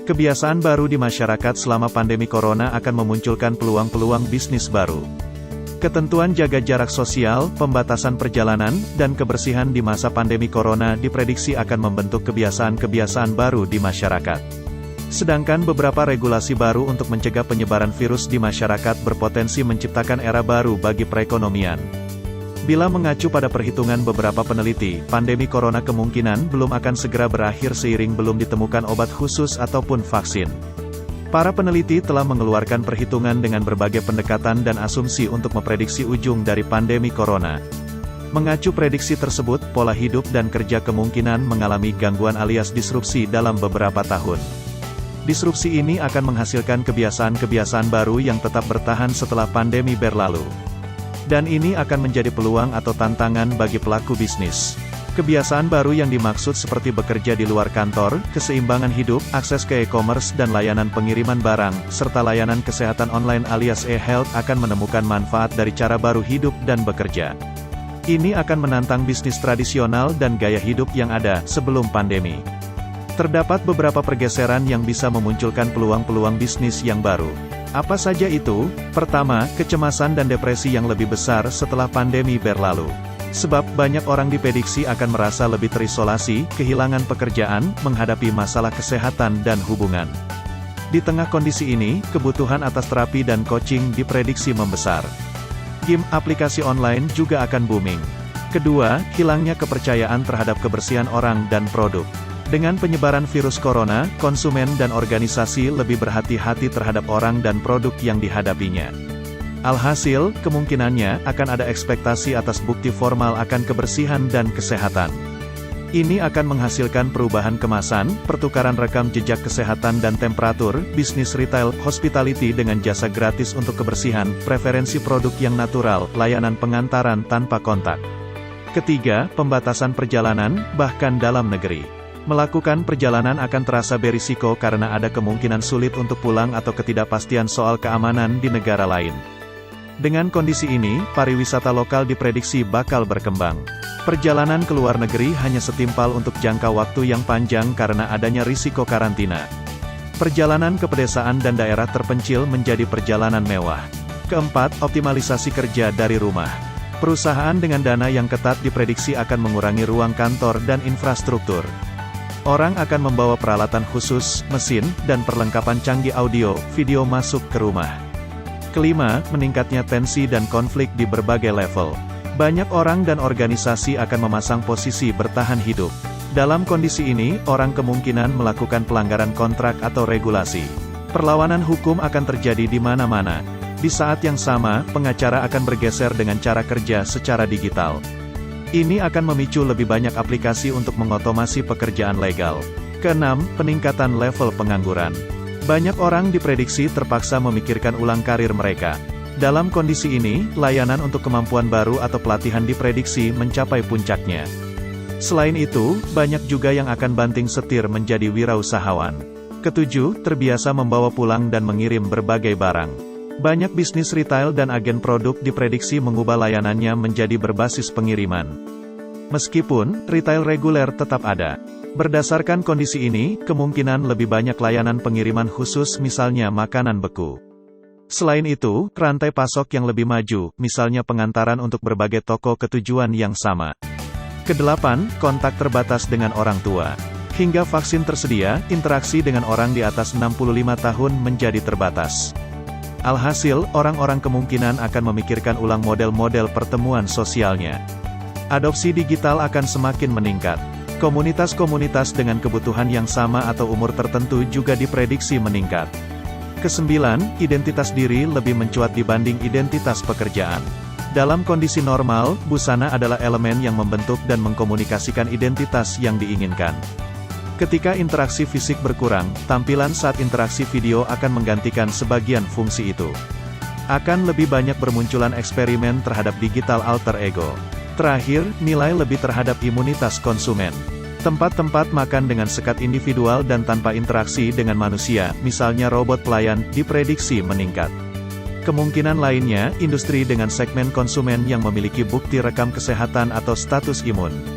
Kebiasaan baru di masyarakat selama pandemi corona akan memunculkan peluang-peluang bisnis baru. Ketentuan jaga jarak sosial, pembatasan perjalanan, dan kebersihan di masa pandemi corona diprediksi akan membentuk kebiasaan-kebiasaan baru di masyarakat. Sedangkan beberapa regulasi baru untuk mencegah penyebaran virus di masyarakat berpotensi menciptakan era baru bagi perekonomian. Bila mengacu pada perhitungan beberapa peneliti, pandemi corona kemungkinan belum akan segera berakhir seiring belum ditemukan obat khusus ataupun vaksin. Para peneliti telah mengeluarkan perhitungan dengan berbagai pendekatan dan asumsi untuk memprediksi ujung dari pandemi corona. Mengacu prediksi tersebut, pola hidup dan kerja kemungkinan mengalami gangguan alias disrupsi dalam beberapa tahun. Disrupsi ini akan menghasilkan kebiasaan-kebiasaan baru yang tetap bertahan setelah pandemi berlalu. Dan ini akan menjadi peluang atau tantangan bagi pelaku bisnis. Kebiasaan baru yang dimaksud seperti bekerja di luar kantor, keseimbangan hidup, akses ke e-commerce dan layanan pengiriman barang, serta layanan kesehatan online alias e-health akan menemukan manfaat dari cara baru hidup dan bekerja. Ini akan menantang bisnis tradisional dan gaya hidup yang ada sebelum pandemi. Terdapat beberapa pergeseran yang bisa memunculkan peluang-peluang bisnis yang baru. Apa saja itu? Pertama, kecemasan dan depresi yang lebih besar setelah pandemi berlalu. Sebab, banyak orang diprediksi akan merasa lebih terisolasi, kehilangan pekerjaan, menghadapi masalah kesehatan dan hubungan. Di tengah kondisi ini, kebutuhan atas terapi dan coaching diprediksi membesar. Game aplikasi online juga akan booming. Kedua, hilangnya kepercayaan terhadap kebersihan orang dan produk. Dengan penyebaran virus corona, konsumen dan organisasi lebih berhati-hati terhadap orang dan produk yang dihadapinya. Alhasil, kemungkinannya akan ada ekspektasi atas bukti formal akan kebersihan dan kesehatan. Ini akan menghasilkan perubahan kemasan, pertukaran rekam jejak kesehatan dan temperatur, bisnis retail, hospitality dengan jasa gratis untuk kebersihan, preferensi produk yang natural, layanan pengantaran tanpa kontak. Ketiga, pembatasan perjalanan, bahkan dalam negeri. Melakukan perjalanan akan terasa berisiko karena ada kemungkinan sulit untuk pulang atau ketidakpastian soal keamanan di negara lain. Dengan kondisi ini, pariwisata lokal diprediksi bakal berkembang. Perjalanan ke luar negeri hanya setimpal untuk jangka waktu yang panjang karena adanya risiko karantina. Perjalanan ke pedesaan dan daerah terpencil menjadi perjalanan mewah. Keempat, optimalisasi kerja dari rumah. Perusahaan dengan dana yang ketat diprediksi akan mengurangi ruang kantor dan infrastruktur. Orang akan membawa peralatan khusus, mesin, dan perlengkapan canggih audio, video masuk ke rumah. Kelima, meningkatnya tensi dan konflik di berbagai level. Banyak orang dan organisasi akan memasang posisi bertahan hidup. Dalam kondisi ini, orang kemungkinan melakukan pelanggaran kontrak atau regulasi. Perlawanan hukum akan terjadi di mana-mana. Di saat yang sama, pengacara akan bergeser dengan cara kerja secara digital. Ini akan memicu lebih banyak aplikasi untuk mengotomasi pekerjaan legal. Keenam, peningkatan level pengangguran. Banyak orang diprediksi terpaksa memikirkan ulang karir mereka. Dalam kondisi ini, layanan untuk kemampuan baru atau pelatihan diprediksi mencapai puncaknya. Selain itu, banyak juga yang akan banting setir menjadi wirausahawan. Ketujuh, terbiasa membawa pulang dan mengirim berbagai barang. Banyak bisnis retail dan agen produk diprediksi mengubah layanannya menjadi berbasis pengiriman. Meskipun, retail reguler tetap ada. Berdasarkan kondisi ini, kemungkinan lebih banyak layanan pengiriman khusus misalnya makanan beku. Selain itu, rantai pasok yang lebih maju, misalnya pengantaran untuk berbagai toko ketujuan yang sama. Kedelapan, kontak terbatas dengan orang tua. Hingga vaksin tersedia, interaksi dengan orang di atas 65 tahun menjadi terbatas. Alhasil, orang-orang kemungkinan akan memikirkan ulang model-model pertemuan sosialnya. Adopsi digital akan semakin meningkat. Komunitas-komunitas dengan kebutuhan yang sama atau umur tertentu juga diprediksi meningkat. Kesembilan, identitas diri lebih mencuat dibanding identitas pekerjaan. Dalam kondisi normal, busana adalah elemen yang membentuk dan mengkomunikasikan identitas yang diinginkan. Ketika interaksi fisik berkurang, tampilan saat interaksi video akan menggantikan sebagian fungsi itu. Akan lebih banyak bermunculan eksperimen terhadap digital alter ego. Terakhir, nilai lebih terhadap imunitas konsumen. Tempat-tempat makan dengan sekat individual dan tanpa interaksi dengan manusia, misalnya robot pelayan, diprediksi meningkat. Kemungkinan lainnya, industri dengan segmen konsumen yang memiliki bukti rekam kesehatan atau status imun.